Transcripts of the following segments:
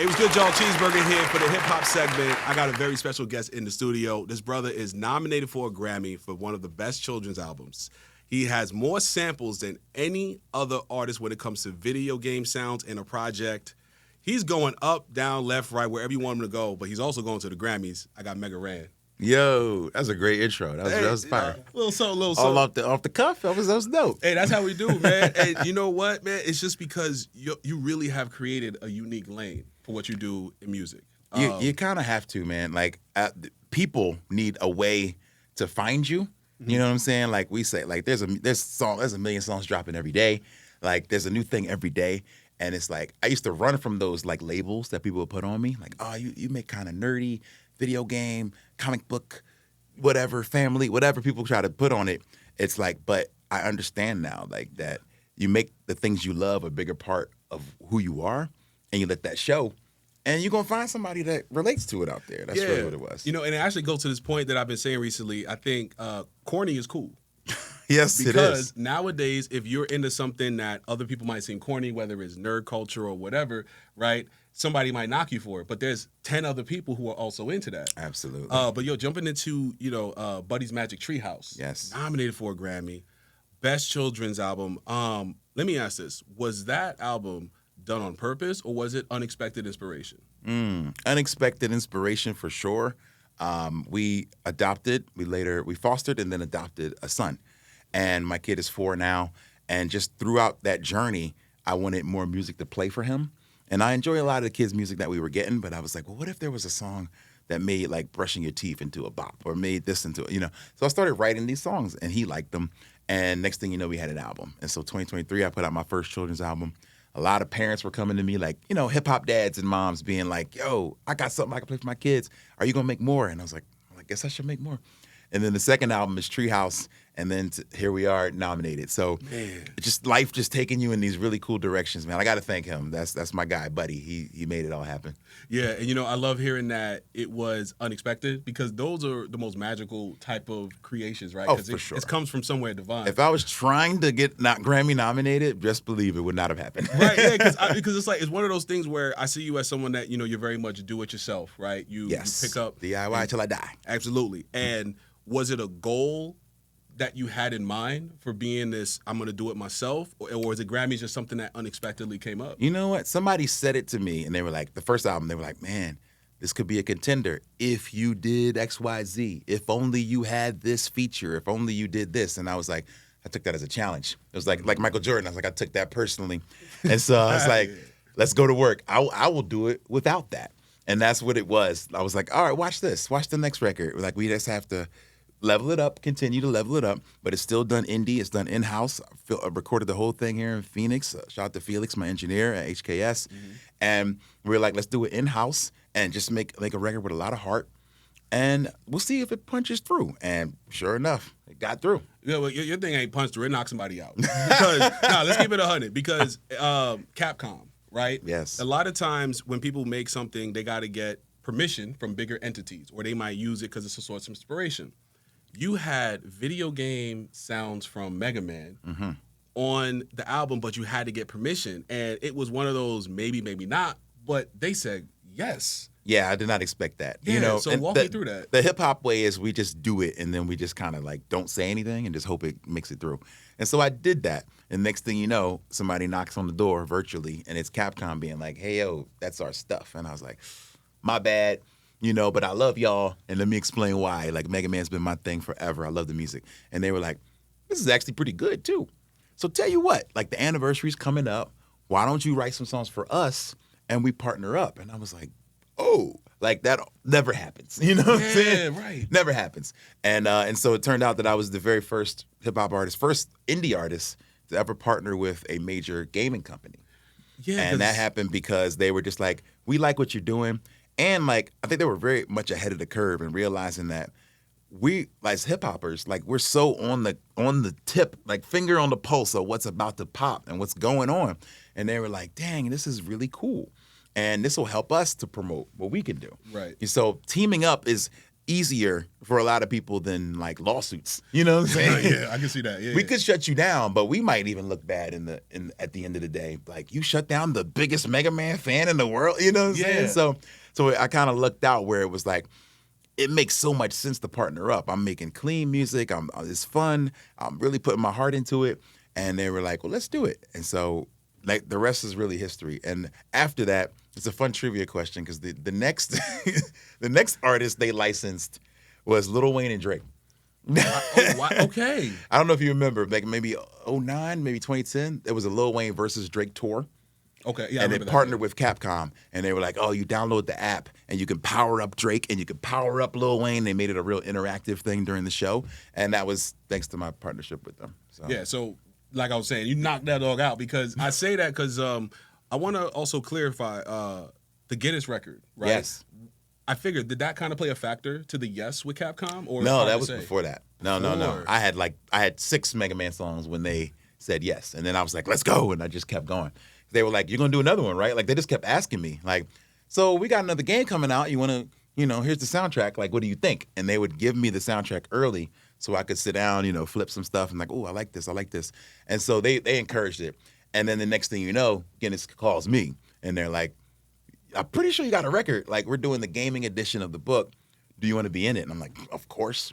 Hey, what's good, y'all? Cheeseburger here for the hip-hop segment. I got a very special guest in the studio. This brother is nominated for a Grammy for one of the best children's albums. He has more samples than any other artist when it comes to video game sounds in a project. He's going up, down, left, right, wherever you want him to go, but he's also going to the Grammys. I got Mega Ran. Yo, that's a great intro. That was fire. Little something. All off the cuff. That was dope. Hey, that's how we do, man. And you know what, man? It's just because you really have created a unique lane for what you do in music. You kind of have to, man. Like people need a way to find you. You know what I'm saying? Like we say, like there's a million songs dropping every day. Like there's a new thing every day. And it's like I used to run from those like labels that people would put on me. Like, oh, you make kind of nerdy video game, comic book, whatever, family, whatever people try to put on it. It's like, but I understand now, like that you make the things you love a bigger part of who you are, and you let that show, and you're gonna find somebody that relates to it out there. That's really what it was. You know, and it actually goes to this point that I've been saying recently. I think corny is cool. Yes, it is. Because nowadays, if you're into something that other people might seem corny, whether it's nerd culture or whatever, right? Somebody might knock you for it, but there's 10 other people who are also into that. Absolutely. But jumping into, Buddy's Magic Treehouse. Yes. Nominated for a Grammy. Best Children's Album. Let me ask this. Was that album done on purpose or was it unexpected inspiration? Unexpected inspiration for sure. We fostered and then adopted a son. And my kid is 4 now. And just throughout that journey, I wanted more music to play for him. And I enjoy a lot of the kids' music that we were getting, but I was like, well, what if there was a song that made like brushing your teeth into a bop or made this into, So I started writing these songs and he liked them. And next thing you know, we had an album. And so 2023, I put out my first children's album. A lot of parents were coming to me like, hip-hop dads and moms being like, yo, I got something I can play for my kids. Are you going to make more? And I was like, well, I guess I should make more. And then the second album is Treehouse, and then here we are, nominated. So life just taking you in these really cool directions, man. I got to thank him. That's my guy, Buddy. He made it all happen. Yeah, and I love hearing that it was unexpected because those are the most magical type of creations, right? Oh, for sure. It comes from somewhere divine. If I was trying to get not Grammy nominated, just believe it would not have happened. Right, yeah, because it's one of those things where I see you as someone that, you're very much do it yourself, right? You pick up. DIY till I die. Absolutely. And was it a goal that you had in mind for being this, I'm going to do it myself? Or was it Grammys just something that unexpectedly came up? You know what? Somebody said it to me, and they were like, the first album, they were like, man, this could be a contender if you did X, Y, Z. If only you had this feature. If only you did this. And I was like, I took that as a challenge. It was like Michael Jordan. I was like, I took that personally. And so I was like, let's go to work. I will do it without that. And that's what it was. I was like, all right, watch this. Watch the next record. Like, we just have to level it up, continue to level it up, but it's still done indie. It's done in-house. I recorded the whole thing here in Phoenix. Shout out to Felix, my engineer at HKS. And we were like, let's do it in-house and just make a record with a lot of heart. And we'll see if it punches through. And sure enough, it got through. Yeah, well, your thing ain't punched through. It knocked somebody out. Because, let's keep it 100. Because Capcom, right? Yes. A lot of times when people make something, they got to get permission from bigger entities, or they might use it because it's a source of inspiration. You had video game sounds from Mega Man on the album, but you had to get permission. And it was one of those maybe, maybe not, but they said yes. Yeah, I did not expect that. Yeah, so walk me through that. The hip-hop way is we just do it, and then we just kind of like don't say anything and just hope it makes it through. And so I did that. And next thing you know, somebody knocks on the door virtually, and it's Capcom being like, hey, yo, that's our stuff. And I was like, my bad. But I love y'all, and let me explain why. Like, Mega Man's been my thing forever. I love the music. And they were like, this is actually pretty good, too. So tell you what, like, the anniversary's coming up. Why don't you write some songs for us, and we partner up? And I was like, oh, like, that never happens. You know what I'm saying? Right. Never happens. And so it turned out that I was the very first hip-hop artist, first indie artist to ever partner with a major gaming company. Yeah. And that happened because they were just like, we like what you're doing. And like, I think they were very much ahead of the curve in realizing that we, as hip hoppers, like we're so on the tip, like finger on the pulse of what's about to pop and what's going on. And they were like, dang, this is really cool. And this will help us to promote what we can do. Right. And so teaming up is easier for a lot of people than like lawsuits. You know what I'm saying? Yeah, I can see that. Yeah, We could shut you down, but we might even look bad at the end of the day. Like, you shut down the biggest Mega Man fan in the world. You know what I'm saying? So I kind of looked out where it was like, it makes so much sense to partner up. I'm making clean music. It's fun. I'm really putting my heart into it. And they were like, well, let's do it. And so like the rest is really history. And after that, it's a fun trivia question because the next the next artist they licensed was Lil Wayne and Drake. Okay. I don't know if you remember, like maybe 2009, maybe 2010. It was a Lil Wayne versus Drake tour. Okay, yeah. And they partnered with Capcom, and they were like, "Oh, you download the app, and you can power up Drake, and you can power up Lil Wayne." They made it a real interactive thing during the show, and that was thanks to my partnership with them. So. Yeah, so like I was saying, you knocked that dog out because I say that because I want to also clarify the Guinness record, right? Yes. I figured, did that kind of play a factor to the yes with Capcom? Or no, that was before that. No. I had 6 Mega Man songs when they said yes, and then I was like, "Let's go," and I just kept going. They were like, "You're gonna do another one, right?" Like they just kept asking me, like, "So we got another game coming out. You wanna, here's the soundtrack. Like, what do you think?" And they would give me the soundtrack early so I could sit down, flip some stuff, and like, "Oh, I like this. And so they encouraged it. And then the next thing you know, Guinness calls me, and they're like, "I'm pretty sure you got a record. Like, we're doing the gaming edition of the book. Do you want to be in it?" And I'm like, "Of course."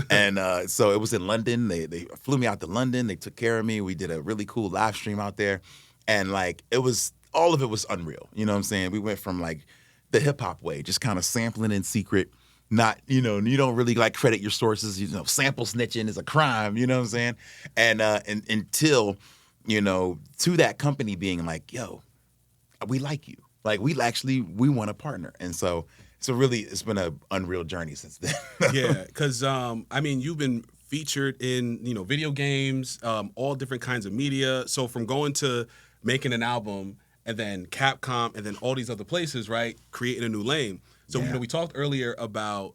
And so it was in London. They flew me out to London. They took care of me. We did a really cool live stream out there. And like all of it was unreal. You know what I'm saying? We went from like the hip hop way, just kind of sampling in secret, not, you don't really like credit your sources, sample snitching is a crime, you know what I'm saying? And until, to that company being like, "Yo, we like you. Like we want to partner." And so it's been an unreal journey since then. Yeah, because you've been featured in video games, all different kinds of media. So from going to making an album and then Capcom and then all these other places, right, creating a new lane. So we talked earlier about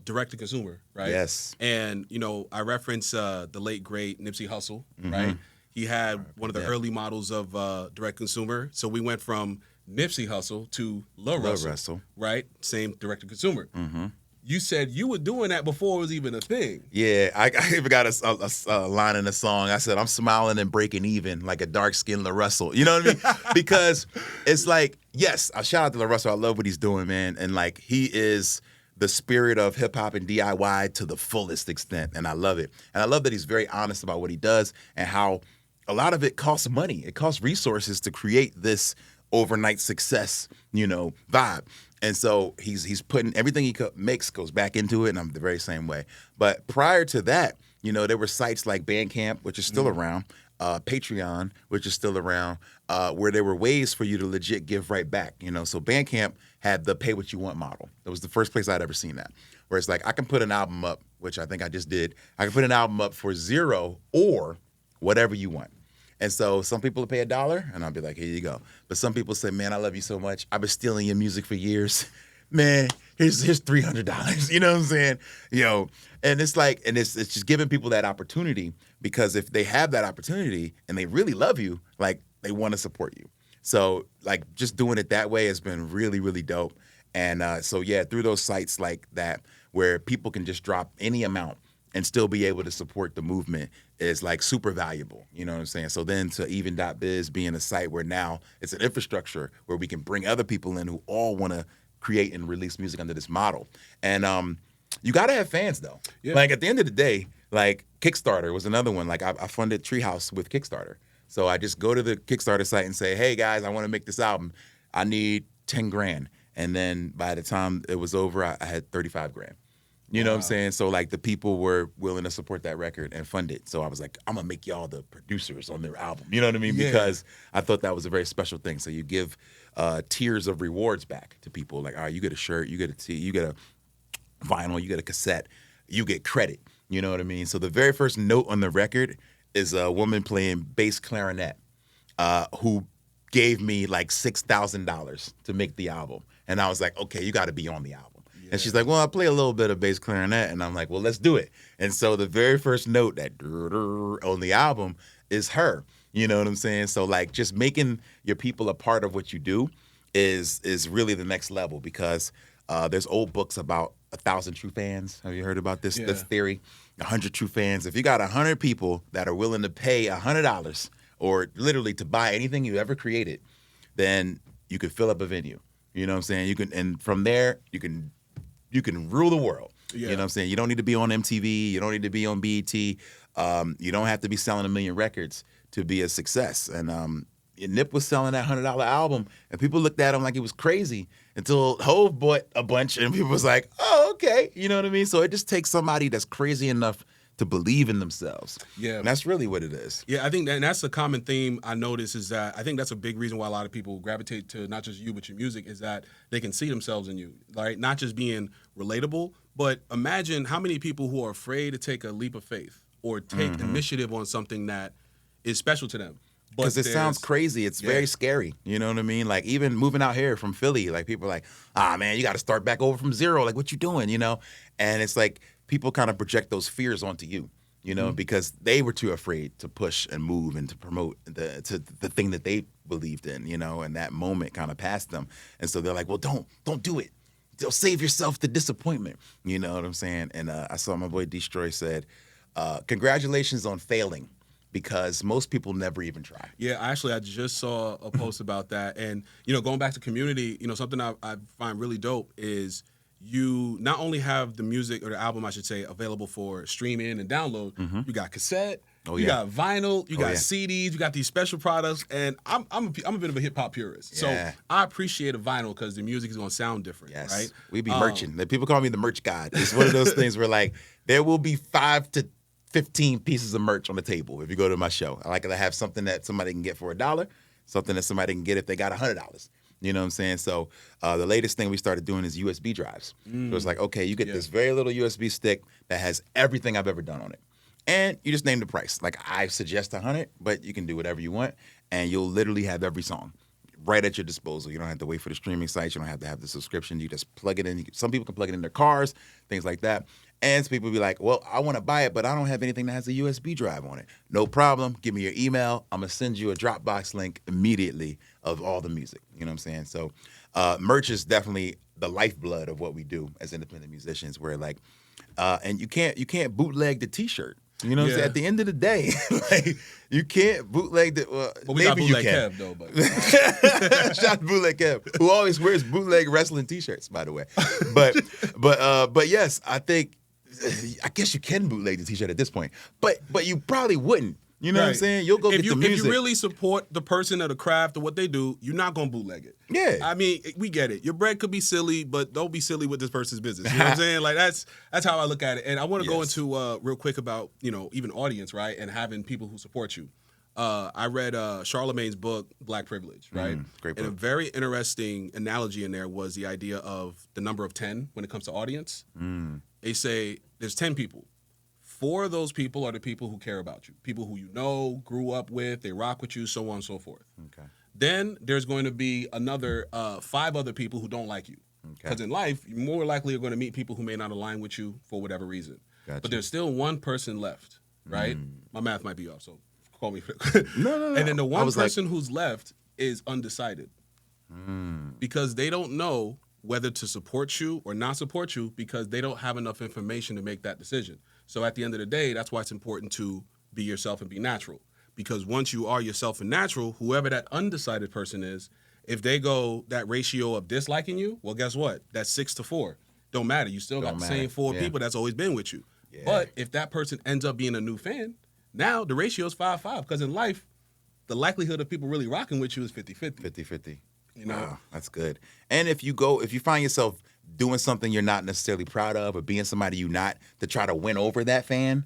direct to consumer, right? Yes. And I referenced the late great Nipsey Hussle, right? He had one of the early models of direct consumer. So we went from Nipsey Hussle to Lil Russell, right? Same direct to consumer. Mm-hmm. You said you were doing that before it was even a thing. Yeah, I even got a line in the song. I said, "I'm smiling and breaking even like a dark-skinned Lil Russell." You know what I mean? Because it's like, yes, I shout out to Lil Russell. I love what he's doing, man. And like, he is the spirit of hip-hop and DIY to the fullest extent, and I love it. And I love that he's very honest about what he does and how a lot of it costs money. It costs resources to create this overnight success, vibe. And so he's putting everything he makes goes back into it, and I'm the very same way. But prior to that, there were sites like Bandcamp, which is still around, Patreon, which is still around, where there were ways for you to legit give right back. So Bandcamp had the pay what you want model. That was the first place I'd ever seen that, where it's like I can put an album up, which I think I just did. I can put an album up for $0 or whatever you want. And so some people will pay $1, and I'll be like, "Here you go." But some people say, "Man, I love you so much. I've been stealing your music for years. Man, here's $300." You know what I'm saying? And it's like, and it's just giving people that opportunity, because if they have that opportunity and they really love you, like they want to support you. So like just doing it that way has been really, really dope. And through those sites like that, where people can just drop any amount and still be able to support the movement is like super valuable. You know what I'm saying? So then to even.biz being a site where now it's an infrastructure where we can bring other people in who all want to create and release music under this model. And you got to have fans though. Yeah. Like at the end of the day, like Kickstarter was another one. Like I funded Treehouse with Kickstarter. So I just go to the Kickstarter site and say, "Hey guys, I want to make this album. I need 10 grand. And then by the time it was over, I had 35 grand. You know what I'm saying? So like the people were willing to support that record and fund it. So I was like, I'm gonna make y'all the producers on their album. You know what I mean? Yeah. Because I thought that was a very special thing. So you give tiers of rewards back to people. Like, all right, you get a shirt, you get a tee, you get a vinyl, you get a cassette, you get credit. You know what I mean? So the very first note on the record is a woman playing bass clarinet who gave me like $6,000 to make the album. And I was like, okay, you got to be on the album. And she's like, "Well, I play a little bit of bass clarinet." And I'm like, "Well, let's do it." And so the very first note that on the album is her. You know what I'm saying? So like just making your people a part of what you do is really the next level, because there's old books about 1,000 true fans. Have you heard about this Yeah. theory? 100 true fans. If you got 100 people that are willing to pay $100 or literally to buy anything you ever created, then you could fill up a venue. You know what I'm saying? You can, and from there you can rule the world. Yeah. You know what I'm saying? You don't need to be on MTV. You don't need to be on BET. You don't have to be selling 1 million records to be a success. And Nip was selling that $100 album, and people looked at him like he was crazy until Hov bought a bunch, and people was like, "Oh, okay." You know what I mean? So it just takes somebody that's crazy enough to believe in themselves. Yeah. And that's really what it is. Yeah, I think that, and that's a common theme I notice is that I think that's a big reason why a lot of people gravitate to not just you but your music is that they can see themselves in you, right? Not just being relatable, but imagine how many people who are afraid to take a leap of faith or take initiative on something that is special to them. Because it sounds crazy. It's very scary. You know what I mean? Like, even moving out here from Philly, like, people are like, man, you got to start back over from zero. Like, what you doing, you know? And it's like people kind of project those fears onto you, you know, because they were too afraid to push and move and to promote the thing that they believed in, you know, and that moment kind of passed them. And so they're like, well, don't do it. Don't save yourself the disappointment. You know what I'm saying? And I saw my boy Destroy said, congratulations on failing. Because most people never even try. Yeah, actually, I just saw a post about that. And, you know, going back to community, you know, something I find really dope is you not only have the music, or the album, I should say, available for streaming and download, you got cassette, you got vinyl, you got CDs, you got these special products. And I'm a bit of a hip-hop purist. So I appreciate a vinyl because the music is going to sound different, right? We be merching. People call me the merch god. It's one of those things where, like, there will be 5 to 15 pieces of merch on the table if you go to my show. I like to have something that somebody can get for $1, something that somebody can get if they got $100. You know what I'm saying? So the latest thing we started doing is USB drives. So it's like, okay, you get this very little USB stick that has everything I've ever done on it. And you just name the price. Like, I suggest 100, but you can do whatever you want, and you'll literally have every song right at your disposal. You don't have to wait for the streaming sites. You don't have to have the subscription. You just plug it in. Some people can plug it in their cars, things like that. And some people be like, well, I want to buy it, but I don't have anything that has a USB drive on it. No problem. Give me your email. I'm going to send you a Dropbox link immediately of all the music. You know what I'm saying? So merch is definitely the lifeblood of what we do as independent musicians, where, like, and you can't bootleg the T-shirt. You know what I'm saying? At the end of the day, like, you can't bootleg the. Well, we got bootleg Kev though, but shout out to bootleg Kev, who always wears bootleg wrestling T-shirts, by the way. But yes, I guess you can bootleg the T-shirt at this point, but you probably wouldn't. You know what I'm saying? You'll go get the music. If you really support the person or the craft or what they do, you're not going to bootleg it. Yeah. I mean, we get it. Your bread could be silly, but don't be silly with this person's business. You know what I'm saying? Like, that's how I look at it. And I want to go into real quick about, you know, even audience, right? And having people who support you. I read Charlemagne's book, Black Privilege, right? Great book. And a very interesting analogy in there was the idea of the number of 10 when it comes to audience. They say there's 10 people. 4 of those people are the people who care about you, people who you know, grew up with, they rock with you, so on and so forth. Okay. Then there's going to be another 5 other people who don't like you. Because in life, you more likely are going to meet people who may not align with you for whatever reason. Gotcha. But there's still one person left, right? My math might be off, so call me. No. And then the one person who's left is undecided. Because they don't know whether to support you or not support you because they don't have enough information to make that decision. So at the end of the day, that's why it's important to be yourself and be natural. Because once you are yourself and natural, whoever that undecided person is, if they go that ratio of disliking you, well, guess what? That's 6 to 4. Don't matter. You still got the same 4 people that's always been with you. Yeah. But if that person ends up being a new fan, now the ratio is 5-5. Because in life, the likelihood of people really rocking with you is 50-50. 50-50. You know? Wow, that's good. And if you find yourself doing something you're not necessarily proud of or being somebody you're not to try to win over that fan,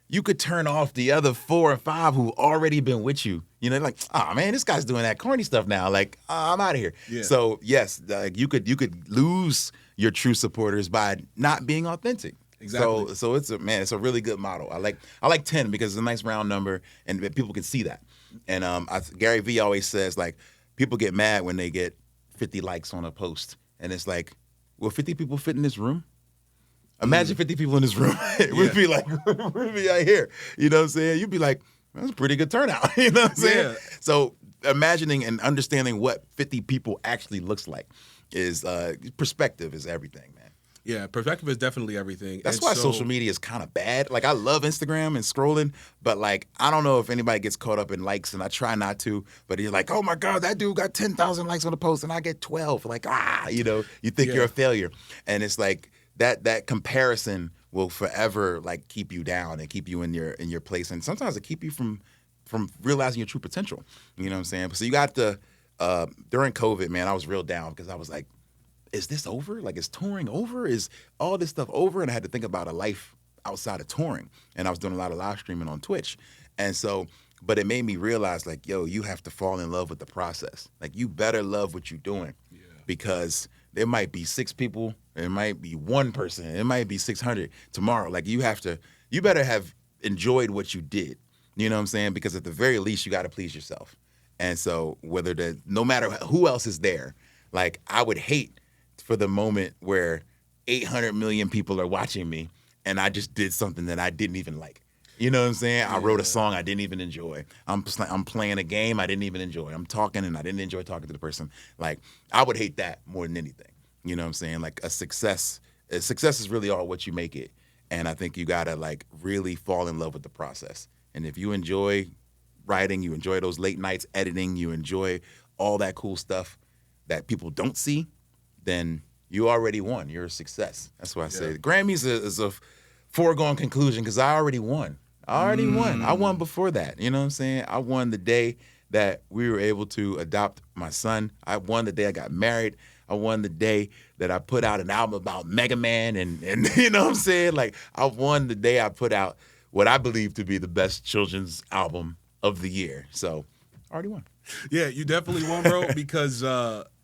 you could turn off the other 4 or 5 who already been with you. You know, like, oh man, this guy's doing that corny stuff now. Like, I'm out of here. Yeah. So yes, you could lose your true supporters by not being authentic. Exactly. So it's a really good model. I like 10 because it's a nice round number and people can see that. And Gary Vee always says, like, people get mad when they get 50 likes on a post, and it's like, will 50 people fit in this room? Imagine 50 people in this room. We'd be like, we'd be out here. You know what I'm saying? You'd be like, that's a pretty good turnout. You know what I'm saying? Yeah. So imagining and understanding what 50 people actually looks like is perspective is everything, man. Yeah, perspective is definitely everything. That's And why so, social media is kind of bad. Like I love Instagram and scrolling, but like I don't know if anybody gets caught up in likes, and I try not to. But you're like, oh my god, that dude got 10,000 likes on a post, and I get 12. Like you think you're Yeah. a failure, and it's like that comparison will forever like keep you down and keep you in your place, and sometimes it keep you from realizing your true potential. You know what I'm saying? So you got to during COVID, man, I was real down because I was like, is this over? Like, is touring over? Is all this stuff over? And I had to think about a life outside of touring. And I was doing a lot of live streaming on Twitch. And so, but it made me realize, like, yo, you have to fall in love with the process. Like, you better love what you're doing because there might be 6 people, it might be 1 person, it might be 600 tomorrow. Like, you better have enjoyed what you did. You know what I'm saying? Because at the very least, you got to please yourself. And so, no matter who else is there, like, I would hate for the moment where 800 million people are watching me and I just did something that I didn't even like. You know what I'm saying? I wrote a song I didn't even enjoy. I'm playing a game I didn't even enjoy. I'm talking and I didn't enjoy talking to the person. Like, I would hate that more than anything. You know what I'm saying? Like, success is really all what you make it. And I think you got to, like, really fall in love with the process. And if you enjoy writing, you enjoy those late nights editing, you enjoy all that cool stuff that people don't see, then you already won. You're a success. That's why I say the Grammys is a foregone conclusion because I already won. I won before that. You know what I'm saying? I won the day that we were able to adopt my son. I won the day I got married. I won the day that I put out an album about Mega Man and you know what I'm saying? Like, I won the day I put out what I believe to be the best children's album of the year. So, I already won. Yeah, you definitely won, bro, because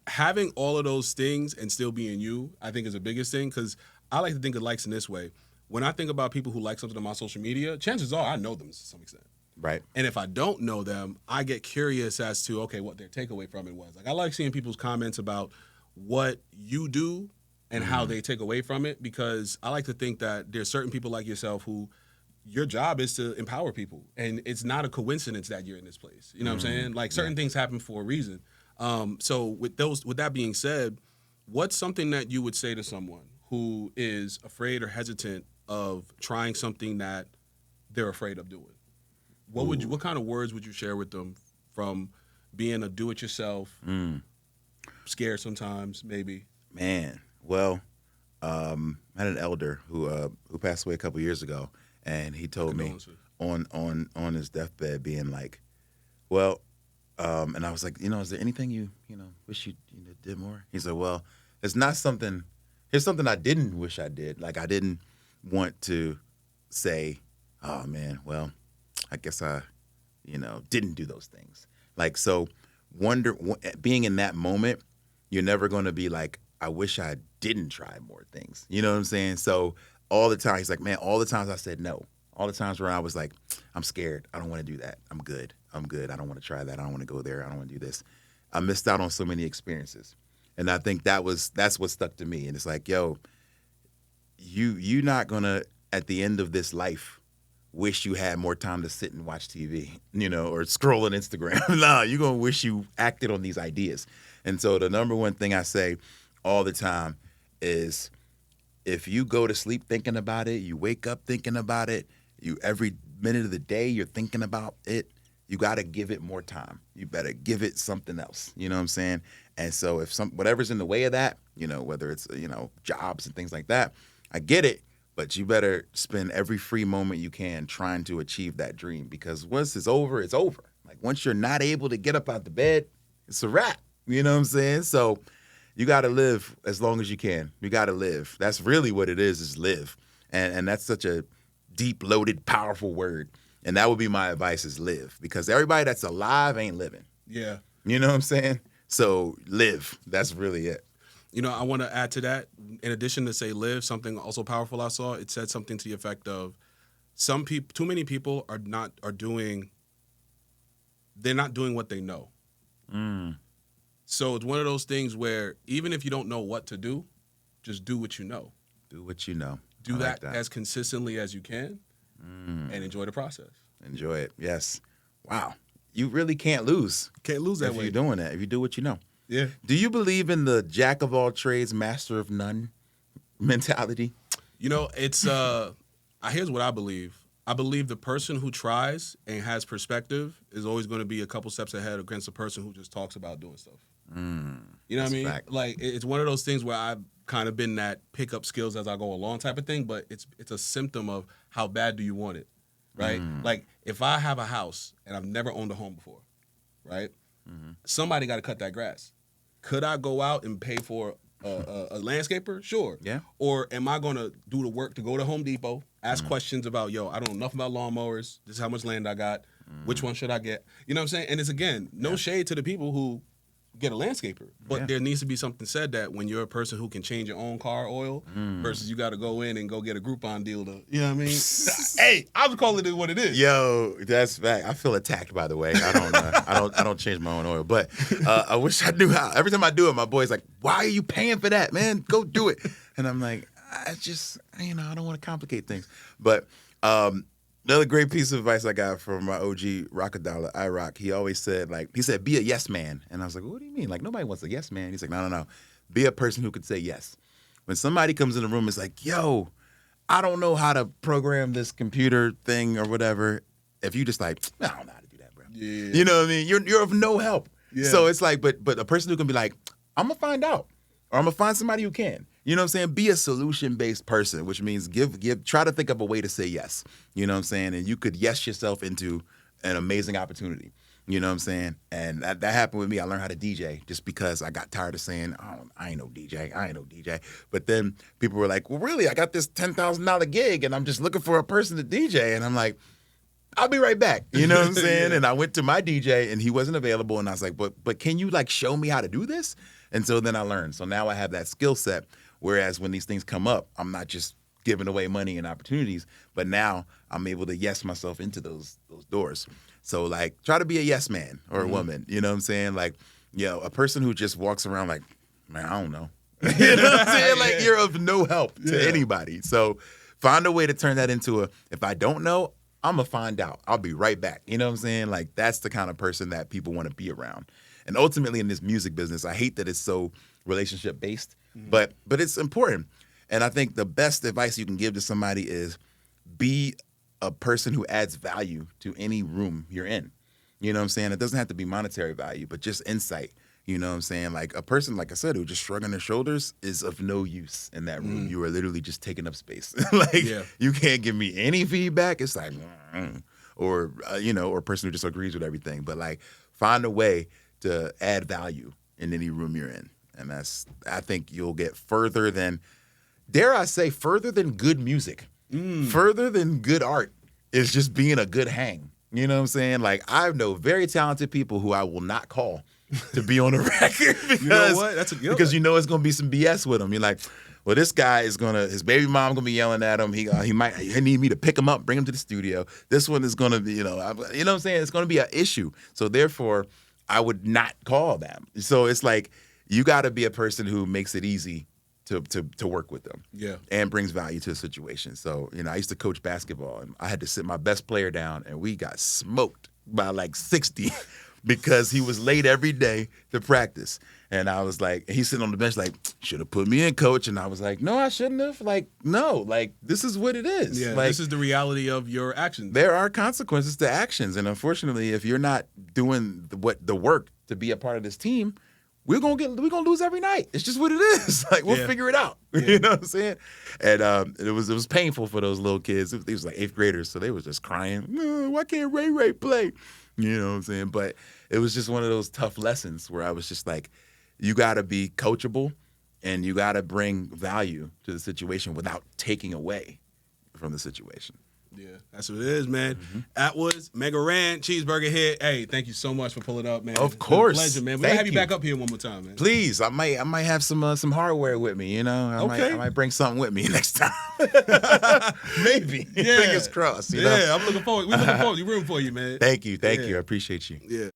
having all of those things and still being you, I think is the biggest thing, because I like to think of likes in this way. When I think about people who like something on my social media, chances are I know them to some extent. Right. And if I don't know them, I get curious as to, okay, what their takeaway from it was. Like, I like seeing people's comments about what you do and how they take away from it, because I like to think that there's certain people like yourself who your job is to empower people. And it's not a coincidence that you're in this place. You know what I'm saying? Like, certain things happen for a reason. So with that being said, what's something that you would say to someone who is afraid or hesitant of trying something that they're afraid of doing? What kind of words would you share with them from being a do-it-yourself, scared sometimes, maybe? Man, well, I had an elder who passed away a couple years ago, and he told me on his deathbed, being like, well, and I was like, is there anything you wish you did more? He said, well, it's not something. Here's something I didn't wish I did. Like, I didn't want to say, oh man, well, I guess I, didn't do those things. Like, so being in that moment, you're never going to be like, I wish I didn't try more things. You know what I'm saying? So all the time, he's like, man, all the times I said no. All the times where I was like, I'm scared. I don't want to do that. I'm good. I don't want to try that. I don't want to go there. I don't want to do this. I missed out on so many experiences. And I think that's what stuck to me. And it's like, yo, you're not going to, at the end of this life, wish you had more time to sit and watch TV, or scroll on Instagram. No, you're going to wish you acted on these ideas. And so the number one thing I say all the time is, if you go to sleep thinking about it, you wake up thinking about it, every minute of the day you're thinking about it, you got to give it more time. You better give it something else. You know what I'm saying? And so if whatever's in the way of that, whether it's, jobs and things like that, I get it, but you better spend every free moment you can trying to achieve that dream, because once it's over, it's over. Like, once you're not able to get up out the bed, it's a wrap. You know what I'm saying? So you got to live as long as you can. You got to live. That's really what it is live. And that's such a deep, loaded, powerful word. And that would be my advice, is live. Because everybody that's alive ain't living. Yeah. You know what I'm saying? So live. That's really it. I want to add to that. In addition to say live, something also powerful I saw, it said something to the effect of, too many people they're not doing what they know. So it's one of those things where even if you don't know what to do, just do what you know. Do what you know. Do that as consistently as you can, and enjoy the process. Enjoy it. Yes. Wow. You really can't lose. Can't lose that if way. you're doing that. If you do what you know. Yeah. Do you believe in the jack of all trades, master of none mentality? You know, it's here's what I believe. I believe the person who tries and has perspective is always going to be a couple steps ahead against the person who just talks about doing stuff. You know what I mean? Fact. Like, it's one of those things where I've kind of been that pick up skills as I go along type of thing, but it's a symptom of how bad do you want it, right? Like, if I have a house and I've never owned a home before, right? Somebody got to cut that grass. Could I go out and pay for a landscaper? Sure. Yeah. Or am I going to do the work to go to Home Depot, ask questions about, yo, I don't know nothing about lawnmowers. This is how much land I got. Which one should I get? You know what I'm saying? And it's, again, no shade to the people who get a landscaper. But there needs to be something said that when you're a person who can change your own car oil versus you got to go in and go get a Groupon deal to, you know what I mean? Hey, I'm calling it what it is. Yo, that's fact. I feel attacked, by the way. I don't change my own oil, but I wish I knew how. Every time I do it, my boy's like, "Why are you paying for that, man? Go do it." And I'm like, I just, I don't want to complicate things. But another great piece of advice I got from my OG Rockadollar, iRock, he always said, be a yes man. And I was like, what do you mean? Like, nobody wants a yes man. He's like, no. Be a person who could say yes. When somebody comes in the room, it's like, yo, I don't know how to program this computer thing or whatever. If you just like, I don't know how to do that, bro. Yeah. You know what I mean? You're of no help. Yeah. So it's like, but a person who can be like, I'm going to find out. Or I'm going to find somebody who can. You know what I'm saying? Be a solution-based person, which means try to think of a way to say yes. You know what I'm saying? And you could yes yourself into an amazing opportunity. You know what I'm saying? And that happened with me. I learned how to DJ just because I got tired of saying, oh, I ain't no DJ. But then people were like, well, really? I got this $10,000 gig and I'm just looking for a person to DJ. And I'm like, I'll be right back. You know what I'm saying? And I went to my DJ and he wasn't available. And I was like, but can you like show me how to do this? And so then I learned. So now I have that skill set. Whereas when these things come up, I'm not just giving away money and opportunities, but now I'm able to yes myself into those doors. So like, try to be a yes man or a woman. You know what I'm saying? Like, a person who just walks around like, man, I don't know. You know what I'm saying? Like, you're of no help to anybody. So find a way to turn that into if I don't know, I'm going to find out. I'll be right back. You know what I'm saying? Like, that's the kind of person that people want to be around. And ultimately in this music business, I hate that it's so relationship based, but it's important. And I think the best advice you can give to somebody is be a person who adds value to any room you're in. You know what I'm saying? It doesn't have to be monetary value, but just insight. You know what I'm saying? Like a person, like I said, who just shrugging their shoulders is of no use in that room. You are literally just taking up space. You can't give me any feedback. It's like, or a person who just agrees with everything. But like, find a way to add value in any room you're in. And I think you'll get further than, dare I say, further than good music. Further than good art is just being a good hang. You know what I'm saying? Like, I know very talented people who I will not call to be on a record because, you know what? That's because you know it's going to be some BS with them. You're like, well, this guy is his baby mom going to be yelling at him. He need me to pick him up, bring him to the studio. This one is going to be, you know what I'm saying? It's going to be an issue. So therefore, I would not call them. So it's like, you got to be a person who makes it easy to work with them. Yeah. And brings value to the situation. So, I used to coach basketball and I had to sit my best player down and we got smoked by like 60 because he was late every day to practice. And I was like, he's sitting on the bench like, should have put me in, coach. And I was like, no, I shouldn't have. Like, no, like, this is what it is. Yeah, like, this is the reality of your actions. There are consequences to actions. And unfortunately, if you're not doing the work to be a part of this team, we're gonna lose every night. It's just what it is. Like, we'll figure it out. Yeah. You know what I'm saying? And it was painful for those little kids. They was like 8th graders, so they was just crying. Why can't Ray play? You know what I'm saying? But it was just one of those tough lessons where I was just like, you got to be coachable and you got to bring value to the situation without taking away from the situation. Yeah, that's what it is, man. Atwoods, Mega Ran, Cheeseburger Hit. Hey, thank you so much for pulling up, man. Of course. Pleasure, man. We're going to have you back up here one more time, man. Please. I might have some hardware with me, I might bring something with me next time. Maybe. Yeah. Fingers crossed. I'm looking forward. We're looking forward. We're rooting for you, man. Thank you. I appreciate you. Yeah.